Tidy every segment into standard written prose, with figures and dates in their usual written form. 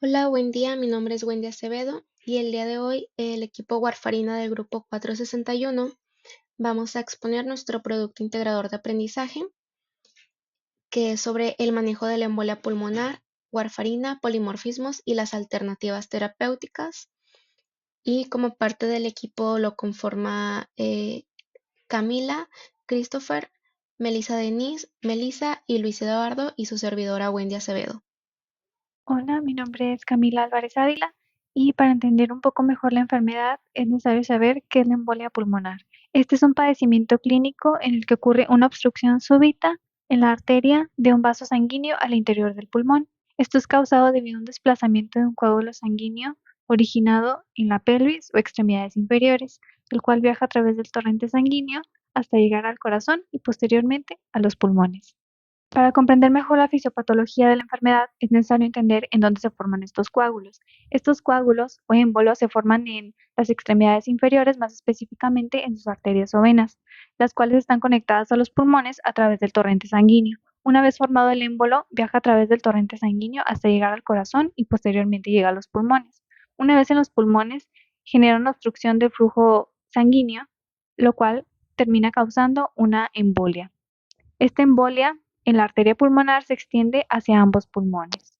Hola, buen día. Mi nombre es Wendy Acevedo y el día de hoy el equipo Warfarina del grupo 461 vamos a exponer nuestro producto integrador de aprendizaje que es sobre el manejo de la embolia pulmonar, warfarina, polimorfismos y las alternativas terapéuticas. Y como parte del equipo lo conforma Camila, Christopher, Melissa Denise, Melissa y Luis Eduardo y su servidora Wendy Acevedo. Hola, mi nombre es Camila Álvarez Ávila y para entender un poco mejor la enfermedad es necesario saber qué es la embolia pulmonar. Este es un padecimiento clínico en el que ocurre una obstrucción súbita en la arteria de un vaso sanguíneo al interior del pulmón. Esto es causado debido a un desplazamiento de un coágulo sanguíneo originado en la pelvis o extremidades inferiores, el cual viaja a través del torrente sanguíneo hasta llegar al corazón y posteriormente a los pulmones. Para comprender mejor la fisiopatología de la enfermedad, es necesario entender en dónde se forman estos coágulos. Estos coágulos o émbolos se forman en las extremidades inferiores, más específicamente en sus arterias o venas, las cuales están conectadas a los pulmones a través del torrente sanguíneo. Una vez formado el émbolo, viaja a través del torrente sanguíneo hasta llegar al corazón y posteriormente llega a los pulmones. Una vez en los pulmones, genera una obstrucción del flujo sanguíneo, lo cual termina causando una embolia. Esta embolia en la arteria pulmonar se extiende hacia ambos pulmones.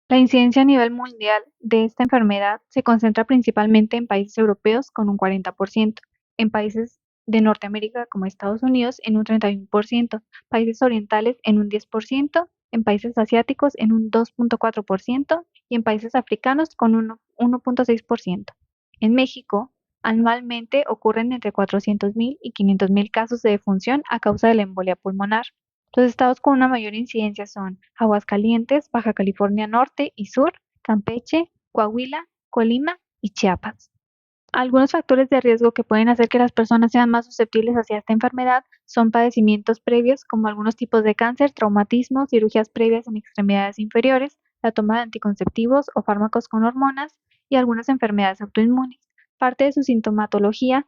La incidencia a nivel mundial de esta enfermedad se concentra principalmente en países europeos con un 40%, en países de Norteamérica como Estados Unidos en un 31%, países orientales en un 10%, en países asiáticos en un 2.4% y en países africanos con un 1.6%. En México, anualmente ocurren entre 400.000 y 500.000 casos de defunción a causa de la embolia pulmonar. Los estados con una mayor incidencia son Aguascalientes, Baja California Norte y Sur, Campeche, Coahuila, Colima y Chiapas. Algunos factores de riesgo que pueden hacer que las personas sean más susceptibles hacia esta enfermedad son padecimientos previos como algunos tipos de cáncer, traumatismo, cirugías previas en extremidades inferiores, la toma de anticonceptivos o fármacos con hormonas y algunas enfermedades autoinmunes. Parte de su sintomatología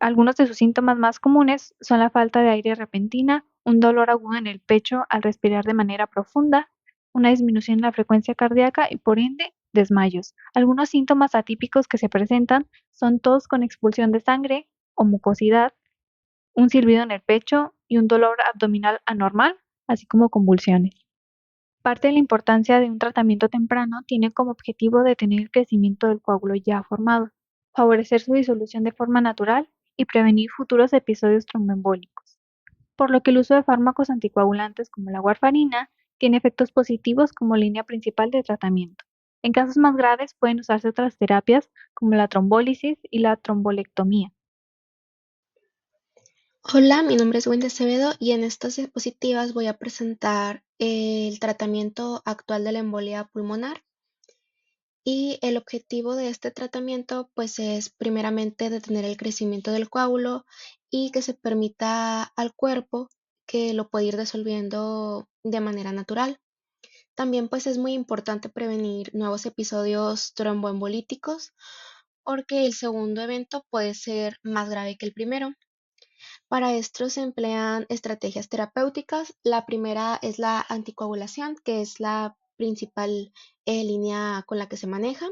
Algunos de sus síntomas más comunes son la falta de aire repentina, un dolor agudo en el pecho al respirar de manera profunda, una disminución en la frecuencia cardíaca y por ende desmayos. Algunos síntomas atípicos que se presentan son tos con expulsión de sangre o mucosidad, un silbido en el pecho y un dolor abdominal anormal, así como convulsiones. Parte de la importancia de un tratamiento temprano tiene como objetivo detener el crecimiento del coágulo ya formado, favorecer su disolución de forma natural y prevenir futuros episodios tromboembólicos, por lo que el uso de fármacos anticoagulantes como la warfarina tiene efectos positivos como línea principal de tratamiento. En casos más graves pueden usarse otras terapias como la trombólisis y la trombolectomía. Hola, mi nombre es Wendy Acevedo y en estas diapositivas voy a presentar el tratamiento actual de la embolia pulmonar. Y el objetivo de este tratamiento pues es primeramente detener el crecimiento del coágulo y que se permita al cuerpo que lo puede ir disolviendo de manera natural. También pues es muy importante prevenir nuevos episodios tromboembolíticos porque el segundo evento puede ser más grave que el primero. Para esto se emplean estrategias terapéuticas. La primera es la anticoagulación, que es la principal línea con la que se maneja.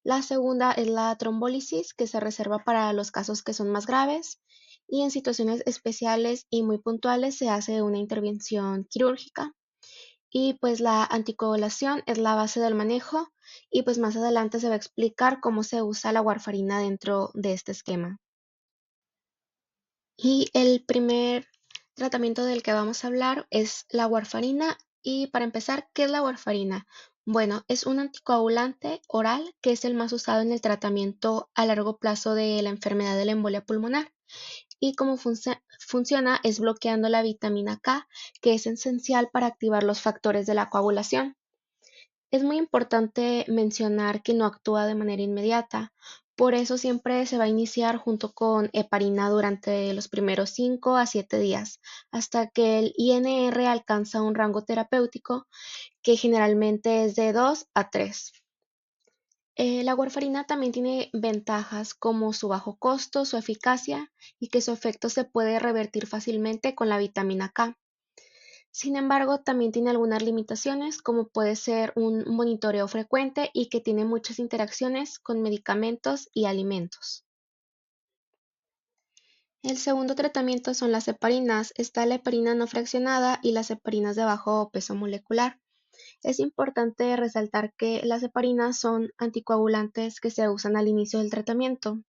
La segunda es la trombólisis, que se reserva para los casos que son más graves. Y en situaciones especiales y muy puntuales se hace una intervención quirúrgica. Y pues la anticoagulación es la base del manejo y pues más adelante se va a explicar cómo se usa la warfarina dentro de este esquema. Y el primer tratamiento del que vamos a hablar es la warfarina. Y para empezar, ¿qué es la warfarina? Bueno, es un anticoagulante oral que es el más usado en el tratamiento a largo plazo de la enfermedad de la embolia pulmonar. Y cómo funciona es bloqueando la vitamina K, que es esencial para activar los factores de la coagulación. Es muy importante mencionar que no actúa de manera inmediata, por eso siempre se va a iniciar junto con heparina durante los primeros 5 a 7 días, hasta que el INR alcanza un rango terapéutico que generalmente es de 2 a 3. La warfarina también tiene ventajas como su bajo costo, su eficacia y que su efecto se puede revertir fácilmente con la vitamina K. Sin embargo, también tiene algunas limitaciones, como puede ser un monitoreo frecuente y que tiene muchas interacciones con medicamentos y alimentos. El segundo tratamiento son las heparinas. Está la heparina no fraccionada y las heparinas de bajo peso molecular. Es importante resaltar que las heparinas son anticoagulantes que se usan al inicio del tratamiento.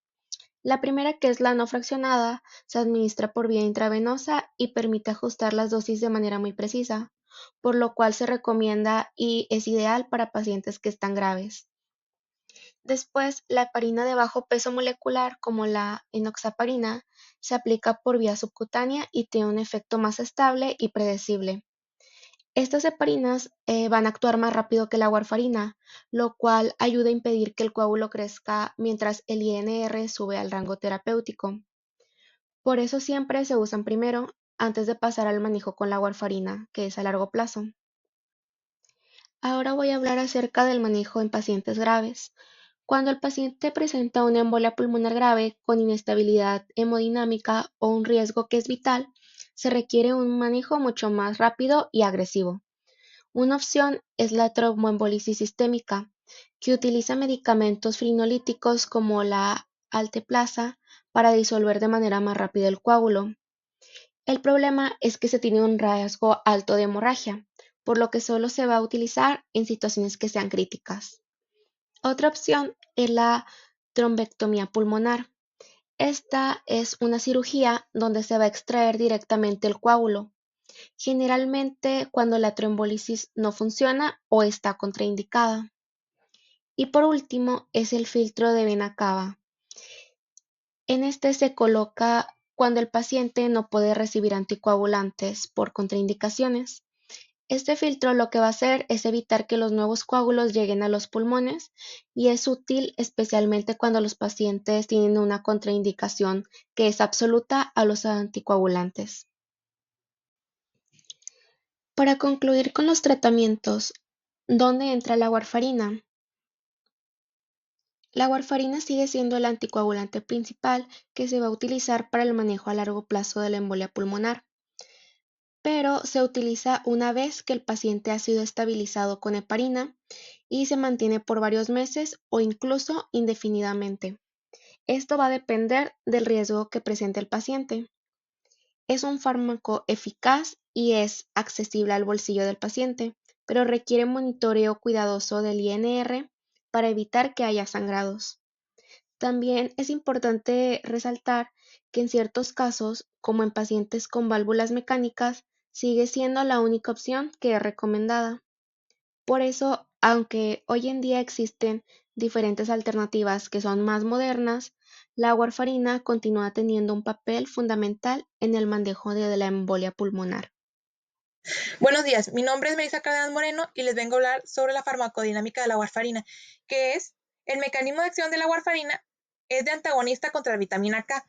La primera, que es la no fraccionada, se administra por vía intravenosa y permite ajustar las dosis de manera muy precisa, por lo cual se recomienda y es ideal para pacientes que están graves. Después, la heparina de bajo peso molecular, como la enoxaparina, se aplica por vía subcutánea y tiene un efecto más estable y predecible. Estas heparinas van a actuar más rápido que la warfarina, lo cual ayuda a impedir que el coágulo crezca mientras el INR sube al rango terapéutico. Por eso siempre se usan primero, antes de pasar al manejo con la warfarina, que es a largo plazo. Ahora voy a hablar acerca del manejo en pacientes graves. Cuando el paciente presenta una embolia pulmonar grave con inestabilidad hemodinámica o un riesgo que es vital, se requiere un manejo mucho más rápido y agresivo. Una opción es la tromboembolisis sistémica, que utiliza medicamentos frinolíticos como la alteplasa para disolver de manera más rápida el coágulo. El problema es que se tiene un riesgo alto de hemorragia, por lo que solo se va a utilizar en situaciones que sean críticas. Otra opción es la trombectomía pulmonar. Esta es una cirugía donde se va a extraer directamente el coágulo, generalmente cuando la trombólisis no funciona o está contraindicada. Y por último es el filtro de vena cava. En este se coloca cuando el paciente no puede recibir anticoagulantes por contraindicaciones. Este filtro lo que va a hacer es evitar que los nuevos coágulos lleguen a los pulmones y es útil especialmente cuando los pacientes tienen una contraindicación que es absoluta a los anticoagulantes. Para concluir con los tratamientos, ¿dónde entra la warfarina? La warfarina sigue siendo el anticoagulante principal que se va a utilizar para el manejo a largo plazo de la embolia pulmonar, pero se utiliza una vez que el paciente ha sido estabilizado con heparina y se mantiene por varios meses o incluso indefinidamente. Esto va a depender del riesgo que presente el paciente. Es un fármaco eficaz y es accesible al bolsillo del paciente, pero requiere monitoreo cuidadoso del INR para evitar que haya sangrados. También es importante resaltar que en ciertos casos, como en pacientes con válvulas mecánicas, sigue siendo la única opción que es recomendada. Por eso, aunque hoy en día existen diferentes alternativas que son más modernas, la warfarina continúa teniendo un papel fundamental en el manejo de la embolia pulmonar. Buenos días, mi nombre es Melissa Cárdenas Moreno y les vengo a hablar sobre la farmacodinámica de la warfarina, que es el mecanismo de acción de la warfarina es de antagonista contra la vitamina K,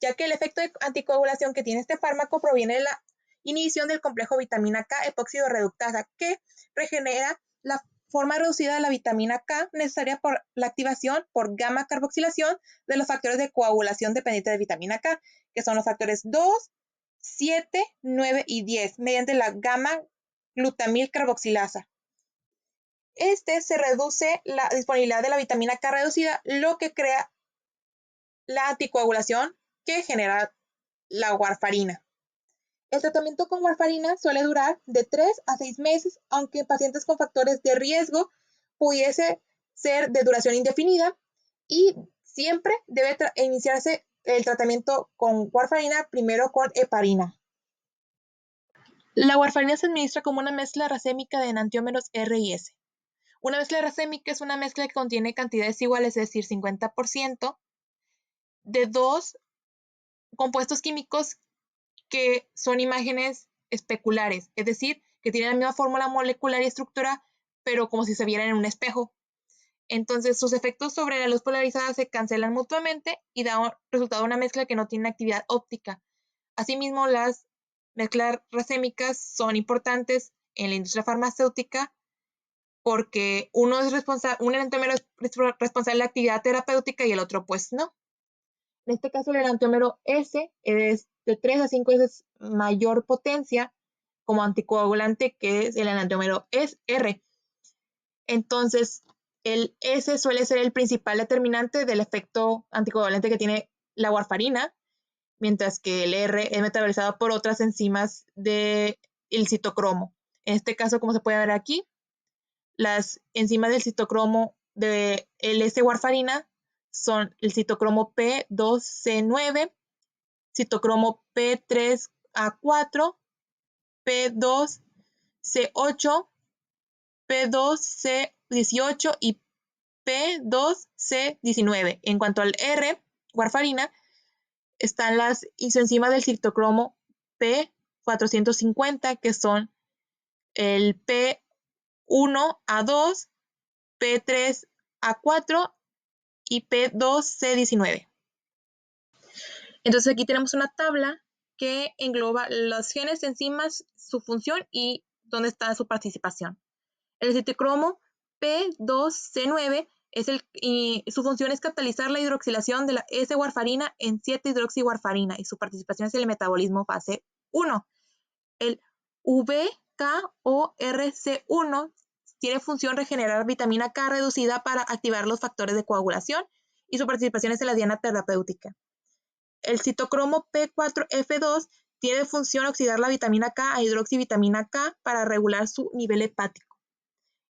ya que el efecto de anticoagulación que tiene este fármaco proviene de la inhibición del complejo vitamina K epóxido reductasa, que regenera la forma reducida de la vitamina K necesaria por la activación por gamma carboxilación de los factores de coagulación dependientes de vitamina K, que son los factores 2, 7, 9 y 10, mediante la gamma glutamil carboxilasa. Se reduce la disponibilidad de la vitamina K reducida, lo que crea la anticoagulación que genera la warfarina. El tratamiento con warfarina suele durar de 3 a 6 meses, aunque en pacientes con factores de riesgo pudiese ser de duración indefinida, y siempre debe iniciarse el tratamiento con warfarina primero con heparina. La warfarina se administra como una mezcla racémica de enantiómeros R y S. Una mezcla racémica es una mezcla que contiene cantidades iguales, es decir, 50%, de dos compuestos químicos que son imágenes especulares, es decir, que tienen la misma fórmula molecular y estructura, pero como si se vieran en un espejo. Entonces, sus efectos sobre la luz polarizada se cancelan mutuamente y da resultado una mezcla que no tiene actividad óptica. Asimismo, las mezclas racémicas son importantes en la industria farmacéutica porque uno es responsable, un enantiómero es responsable de la actividad terapéutica y el otro pues no. En este caso, el enantiómero S es de 3 a 5 veces mayor potencia como anticoagulante, que es el enantiómero es R. Entonces, el S suele ser el principal determinante del efecto anticoagulante que tiene la warfarina, mientras que el R es metabolizado por otras enzimas del citocromo. En este caso, como se puede ver aquí, las enzimas del citocromo de S-warfarina son el citocromo P2C9, citocromo P3A4, P2C8, P2C18 y P2C19. En cuanto al R, warfarina, están las isoenzimas del citocromo P450, que son el P1A2, P3A4 y P2C19. Entonces aquí tenemos una tabla que engloba los genes, enzimas, su función y dónde está su participación. El citocromo P2C9 su función es catalizar la hidroxilación de la S-warfarina en 7-hidroxiwarfarina y su participación es el metabolismo fase 1. El VKORC1 tiene función regenerar vitamina K reducida para activar los factores de coagulación y su participación es en la diana terapéutica. El citocromo P4F2 tiene función oxidar la vitamina K a hidroxivitamina K para regular su nivel hepático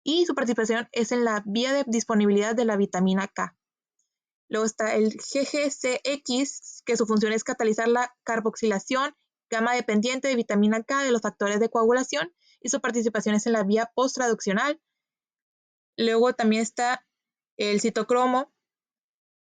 y su participación es en la vía de disponibilidad de la vitamina K. Luego está el GGCX, que su función es catalizar la carboxilación gamma dependiente de vitamina K de los factores de coagulación y su participación es en la vía posttraduccional. Luego también está el citocromo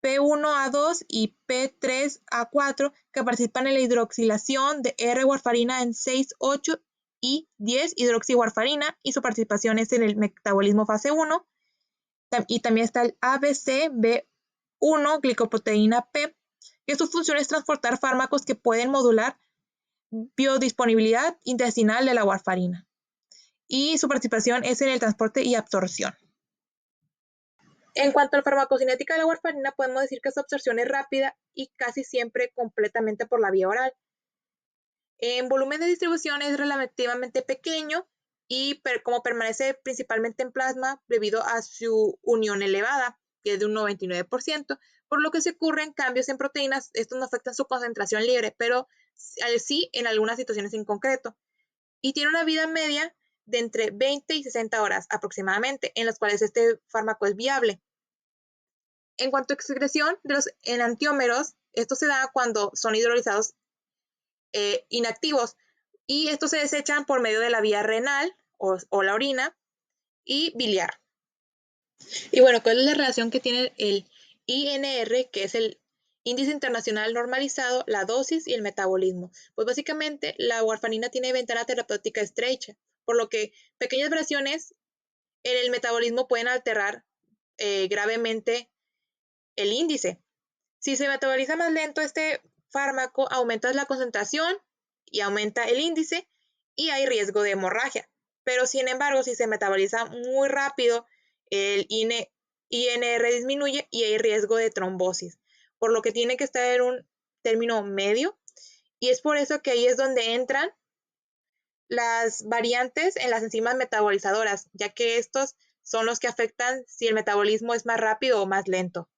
P1A2 y P3A4 que participan en la hidroxilación de R-warfarina en 6, 8 y 10 hidroxiwarfarina y su participación es en el metabolismo fase 1. Y también está el ABCB1 glicoproteína P, que su función es transportar fármacos que pueden modular biodisponibilidad intestinal de la warfarina. Y su participación es en el transporte y absorción. En cuanto a la farmacocinética de la warfarina, podemos decir que su absorción es rápida y casi siempre completamente por la vía oral. En volumen de distribución es relativamente pequeño y como permanece principalmente en plasma debido a su unión elevada, que es de un 99%, por lo que se ocurren cambios en proteínas, estos no afectan su concentración libre, pero sí en algunas situaciones en concreto. Y tiene una vida media de entre 20 y 60 horas aproximadamente, en las cuales este fármaco es viable. En cuanto a excreción de los enantiómeros, esto se da cuando son hidrolizados inactivos y estos se desechan por medio de la vía renal o la orina y biliar. Y bueno, ¿cuál es la relación que tiene el INR, que es el Índice Internacional Normalizado, la dosis y el metabolismo? Pues básicamente la warfarina tiene ventana terapéutica estrecha, por lo que pequeñas variaciones en el metabolismo pueden alterar gravemente el índice. Si se metaboliza más lento este fármaco, aumenta la concentración y aumenta el índice y hay riesgo de hemorragia. Pero sin embargo, si se metaboliza muy rápido, el INR disminuye y hay riesgo de trombosis, por lo que tiene que estar en un término medio. Y es por eso que ahí es donde entran las variantes en las enzimas metabolizadoras, ya que estos son los que afectan si el metabolismo es más rápido o más lento.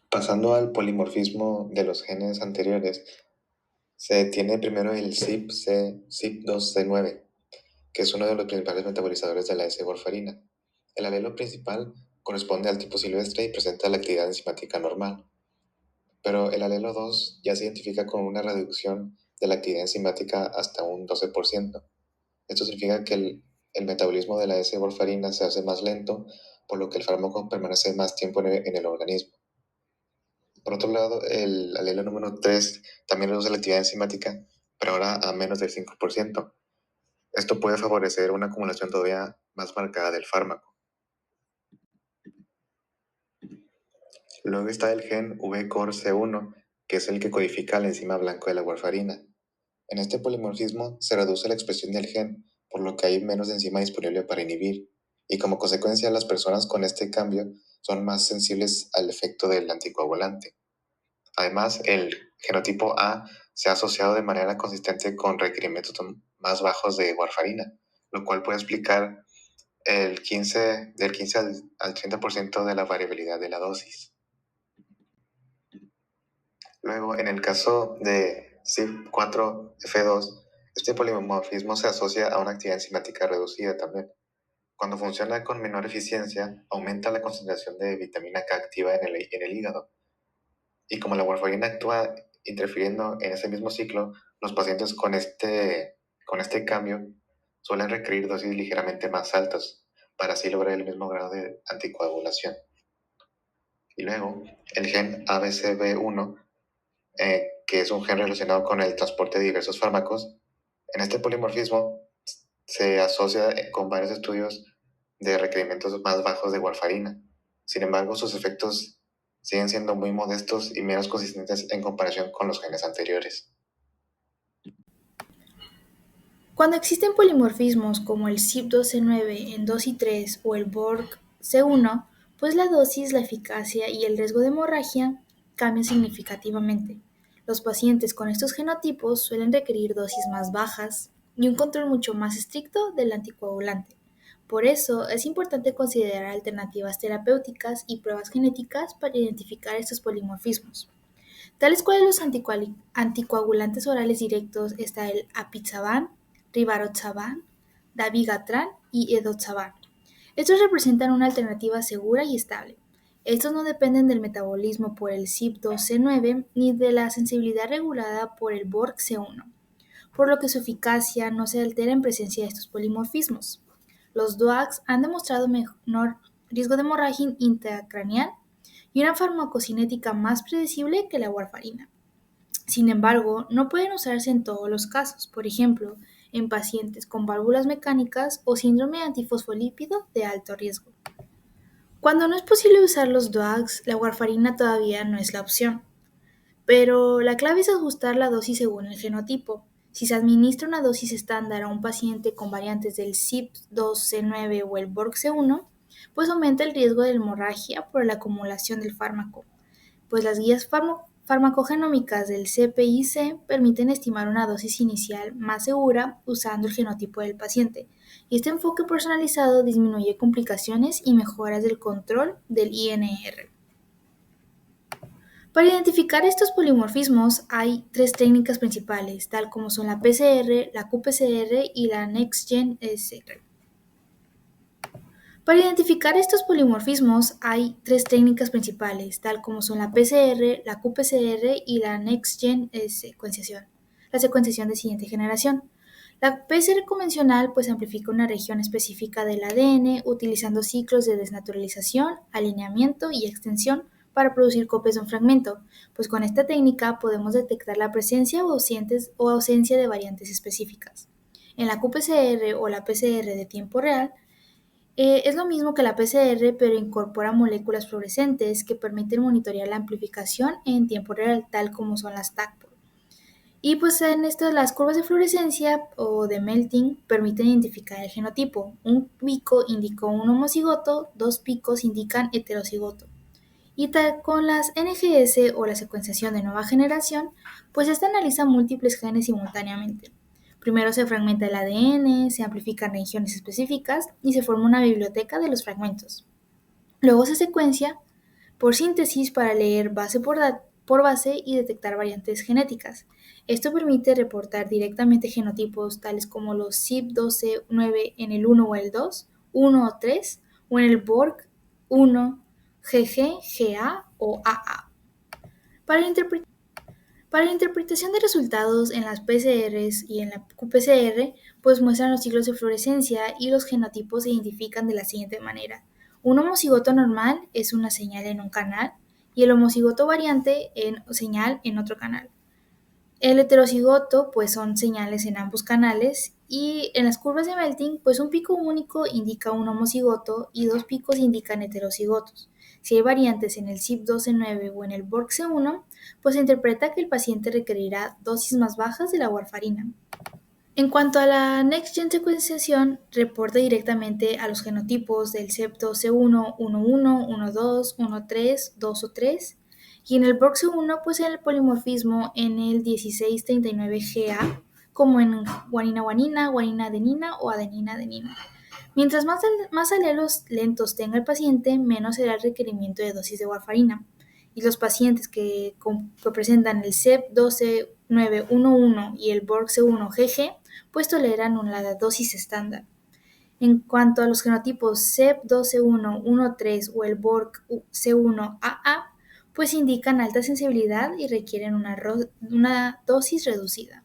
Pasando al polimorfismo de los genes anteriores, se tiene primero el CYP2C9, que es uno de los principales metabolizadores de la S-warfarina. El alelo principal corresponde al tipo silvestre y presenta la actividad enzimática normal, pero el alelo 2 ya se identifica con una reducción de la actividad enzimática hasta un 12%. Esto significa que el metabolismo de la S-warfarina se hace más lento, por lo que el fármaco permanece más tiempo en el organismo. Por otro lado, el alelo número 3 también reduce la actividad enzimática, pero ahora a menos del 5%. Esto puede favorecer una acumulación todavía más marcada del fármaco. Luego está el gen VCORC1, que es el que codifica la enzima blanco de la warfarina. En este polimorfismo se reduce la expresión del gen, por lo que hay menos enzima disponible para inhibir, y como consecuencia las personas con este cambio son más sensibles al efecto del anticoagulante. Además, el genotipo A se ha asociado de manera consistente con requerimientos más bajos de warfarina, lo cual puede explicar del 15 al 30% de la variabilidad de la dosis. Luego, en el caso de CYP4F2, este polimorfismo se asocia a una actividad enzimática reducida también. Cuando funciona con menor eficiencia, aumenta la concentración de vitamina K activa en el hígado. Y como la warfarina actúa interfiriendo en ese mismo ciclo, los pacientes con este cambio suelen requerir dosis ligeramente más altas para así lograr el mismo grado de anticoagulación. Y luego, el gen ABCB1, que es un gen relacionado con el transporte de diversos fármacos, en este polimorfismo se asocia con varios estudios de requerimientos más bajos de warfarina. Sin embargo, sus efectos siguen siendo muy modestos y menos consistentes en comparación con los genes anteriores. Cuando existen polimorfismos como el CYP2C9 en 2 y 3 o el BORC-C1, pues la dosis, la eficacia y el riesgo de hemorragia cambian significativamente. Los pacientes con estos genotipos suelen requerir dosis más bajas y un control mucho más estricto del anticoagulante. Por eso es importante considerar alternativas terapéuticas y pruebas genéticas para identificar estos polimorfismos. Tales cuales los anticoagulantes orales directos está el apixaban, rivaroxaban, dabigatran y edoxaban. Estos representan una alternativa segura y estable. Estos no dependen del metabolismo por el CYP2C9 ni de la sensibilidad regulada por el BORC-C1, por lo que su eficacia no se altera en presencia de estos polimorfismos. Los DOACs han demostrado menor riesgo de hemorragia intracraneal y una farmacocinética más predecible que la warfarina. Sin embargo, no pueden usarse en todos los casos, por ejemplo, en pacientes con válvulas mecánicas o síndrome antifosfolípido de alto riesgo. Cuando no es posible usar los DOACs, la warfarina todavía no es la opción, pero la clave es ajustar la dosis según el genotipo. Si se administra una dosis estándar a un paciente con variantes del CYP2C9 o el BORC-C1, pues aumenta el riesgo de hemorragia por la acumulación del fármaco, pues las guías farmacogenómicas del CPIC permiten estimar una dosis inicial más segura usando el genotipo del paciente, y este enfoque personalizado disminuye complicaciones y mejoras del control del INR. Para identificar estos polimorfismos hay tres técnicas principales, tal como son la PCR, la qPCR y la NextGen SR. Para identificar estos polimorfismos hay tres técnicas principales, tal como son la PCR, la qPCR y la Next-Gen secuenciación, la secuenciación de siguiente generación. La PCR convencional pues amplifica una región específica del ADN utilizando ciclos de desnaturalización, alineamiento y extensión para producir copias de un fragmento, pues con esta técnica podemos detectar la presencia o ausencia de variantes específicas. En la qPCR o la PCR de tiempo real, es lo mismo que la PCR, pero incorpora moléculas fluorescentes que permiten monitorear la amplificación en tiempo real, tal como son las TACPO. Y pues en estas las curvas de fluorescencia o de melting permiten identificar el genotipo. Un pico indica un homocigoto, dos picos indican heterocigoto. Y tal con las NGS o la secuenciación de nueva generación, pues esta analiza múltiples genes simultáneamente. Primero se fragmenta el ADN, se amplifican regiones específicas y se forma una biblioteca de los fragmentos. Luego se secuencia por síntesis para leer base por base y detectar variantes genéticas. Esto permite reportar directamente genotipos tales como los CYP12-9 en el 1 o el 2, 1 o 3, o en el BORC1, GG, GA o AA. Para la interpretación de resultados en las PCRs y en la qPCR, pues muestran los ciclos de fluorescencia y los genotipos se identifican de la siguiente manera. Un homocigoto normal es una señal en un canal y el homocigoto variante en señal en otro canal. El heterocigoto pues son señales en ambos canales y en las curvas de melting pues un pico único indica un homocigoto y dos picos indican heterocigotos. Si hay variantes en el CYP12-9 o en el BORC-C1, pues se interpreta que el paciente requerirá dosis más bajas de la warfarina. En cuanto a la Next-Gen secuenciación, reporta directamente a los genotipos del CEP12C1, 1.1, 1.2, 1.3, 2 o 3, Y en el BRCA1 posee el polimorfismo en el 1639GA, como en guanina-guanina, guanina-adenina o adenina-adenina. Mientras más alelos lentos tenga el paciente, menos será el requerimiento de dosis de warfarina. Y los pacientes que presentan el CEP12911 y el BRCA1-GG, pues toleran una dosis estándar. En cuanto a los genotipos CEP12113 o el BORC-C1AA, pues indican alta sensibilidad y requieren una dosis reducida.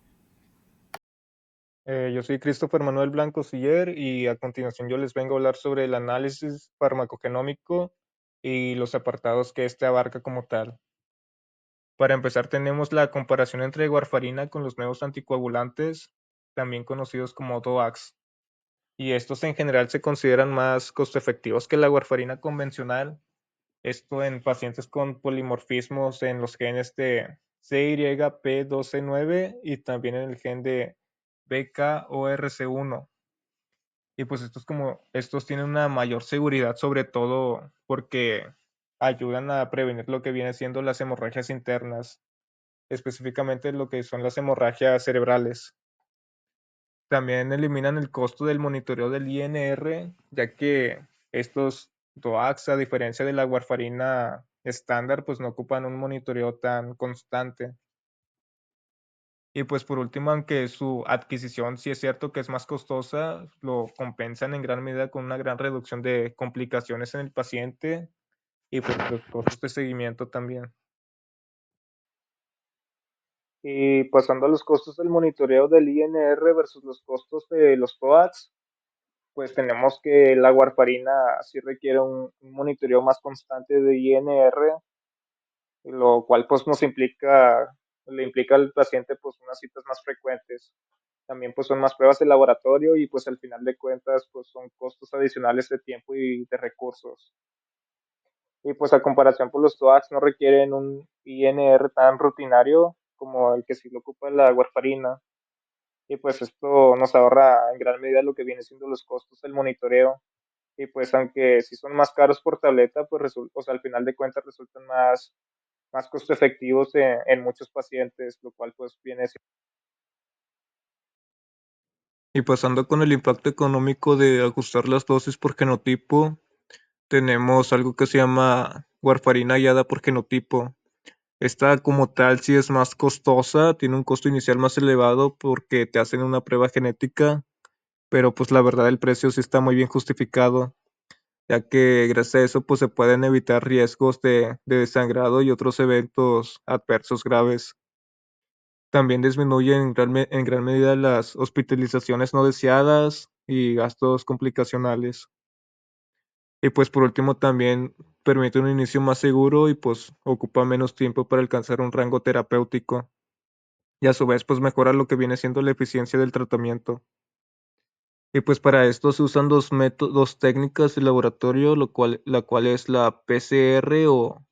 Yo soy Christopher Manuel Blanco Siller y a continuación yo les vengo a hablar sobre el análisis farmacogenómico y los apartados que este abarca como tal. Para empezar tenemos la comparación entre warfarina con los nuevos anticoagulantes, también conocidos como DOACs, y estos en general se consideran más costo efectivos que la warfarina convencional, esto en pacientes con polimorfismos en los genes de CYP12-9 y también en el gen de BKORC1. Y pues estos tienen una mayor seguridad, sobre todo porque ayudan a prevenir lo que viene siendo las hemorragias internas, específicamente lo que son las hemorragias cerebrales. También eliminan el costo del monitoreo del INR, ya que estos DOACs, a diferencia de la warfarina estándar, pues no ocupan un monitoreo tan constante. Y pues por último, aunque su adquisición sí es cierto que es más costosa, lo compensan en gran medida con una gran reducción de complicaciones en el paciente y pues los costos de seguimiento también. Y pasando a los costos del monitoreo del INR versus los costos de los TOACs, pues tenemos que la warfarina sí requiere un monitoreo más constante de INR, lo cual pues le implica al paciente pues unas citas más frecuentes. También pues son más pruebas de laboratorio y pues al final de cuentas pues son costos adicionales de tiempo y de recursos. Y pues a comparación pues los TOACs no requieren un INR tan rutinario como el que sí lo ocupa la warfarina. Y pues esto nos ahorra en gran medida lo que viene siendo los costos del monitoreo. Y pues aunque sí son más caros por tableta, pues o sea, al final de cuentas resultan más costo efectivos en muchos pacientes, lo cual pues viene siendo. Y pasando con el impacto económico de ajustar las dosis por genotipo, tenemos algo que se llama warfarina guiada por genotipo. Esta como tal sí es más costosa, tiene un costo inicial más elevado porque te hacen una prueba genética, pero pues la verdad el precio sí está muy bien justificado, ya que gracias a eso pues se pueden evitar riesgos de desangrado y otros eventos adversos graves. También disminuye en gran medida las hospitalizaciones no deseadas y gastos complicacionales. Y pues por último también permite un inicio más seguro y pues ocupa menos tiempo para alcanzar un rango terapéutico. Y a su vez pues mejora lo que viene siendo la eficiencia del tratamiento. Y pues para esto se usan dos técnicas de laboratorio, la cual es la PCR o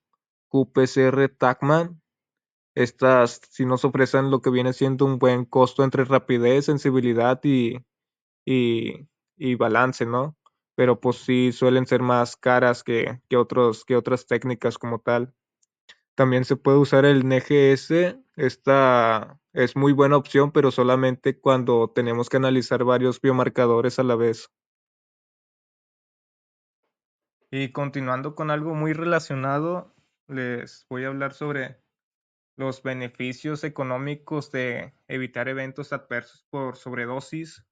qPCR-TaqMan. Estas sí nos ofrecen lo que viene siendo un buen costo entre rapidez, sensibilidad y, y balance, ¿no? Pero pues sí suelen ser más caras que otras técnicas como tal. También se puede usar el NGS. Esta es muy buena opción, pero solamente cuando tenemos que analizar varios biomarcadores a la vez. Y continuando con algo muy relacionado, les voy a hablar sobre los beneficios económicos de evitar eventos adversos por sobredosis.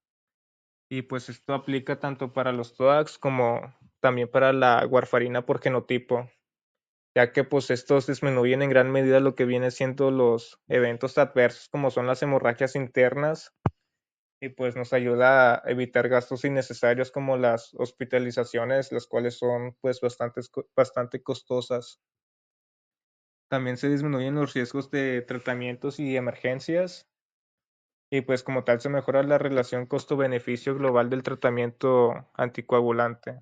Y pues esto aplica tanto para los TOACs como también para la warfarina por genotipo, ya que pues estos disminuyen en gran medida lo que viene siendo los eventos adversos como son las hemorragias internas y pues nos ayuda a evitar gastos innecesarios como las hospitalizaciones, las cuales son pues bastante costosas. También se disminuyen los riesgos de tratamientos y emergencias y pues como tal se mejora la relación costo-beneficio global del tratamiento anticoagulante.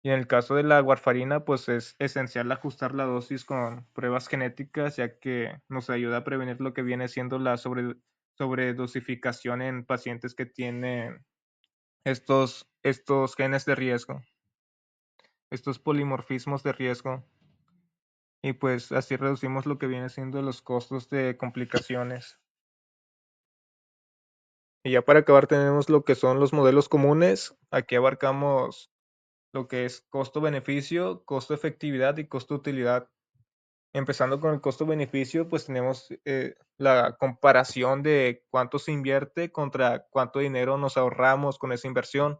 Y en el caso de la warfarina, pues es esencial ajustar la dosis con pruebas genéticas, ya que nos ayuda a prevenir lo que viene siendo la sobredosificación en pacientes que tienen estos genes de riesgo, estos polimorfismos de riesgo. y pues así reducimos lo que viene siendo los costos de complicaciones. Y ya para acabar tenemos lo que son los modelos comunes. Aquí abarcamos lo que es costo-beneficio, costo-efectividad y costo-utilidad. Empezando con el costo-beneficio, pues tenemos la comparación de cuánto se invierte contra cuánto dinero nos ahorramos con esa inversión.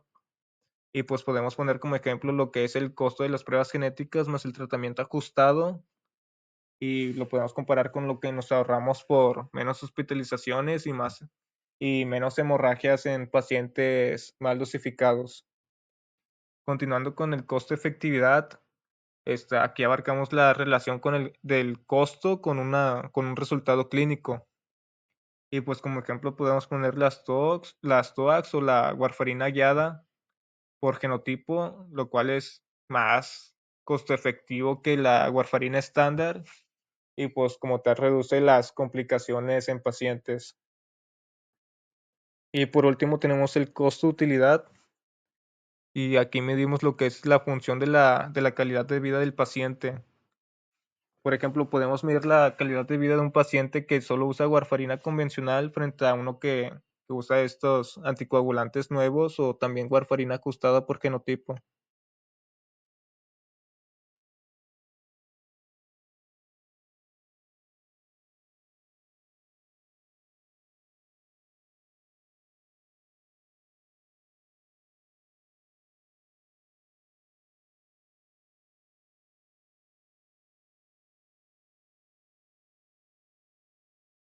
Y pues podemos poner como ejemplo lo que es el costo de las pruebas genéticas más el tratamiento ajustado. Y lo podemos comparar con lo que nos ahorramos por menos hospitalizaciones y menos hemorragias en pacientes mal dosificados. Continuando con el costo-efectividad, aquí abarcamos la relación del costo con un resultado clínico. Y pues como ejemplo podemos poner las TOACs o la warfarina guiada por genotipo, lo cual es más costo efectivo que la warfarina estándar y pues como tal reduce las complicaciones en pacientes. Y por último tenemos el costo-utilidad, y aquí medimos lo que es la función de la calidad de vida del paciente. Por ejemplo, podemos medir la calidad de vida de un paciente que solo usa warfarina convencional frente a uno que usa estos anticoagulantes nuevos o también warfarina ajustada por genotipo.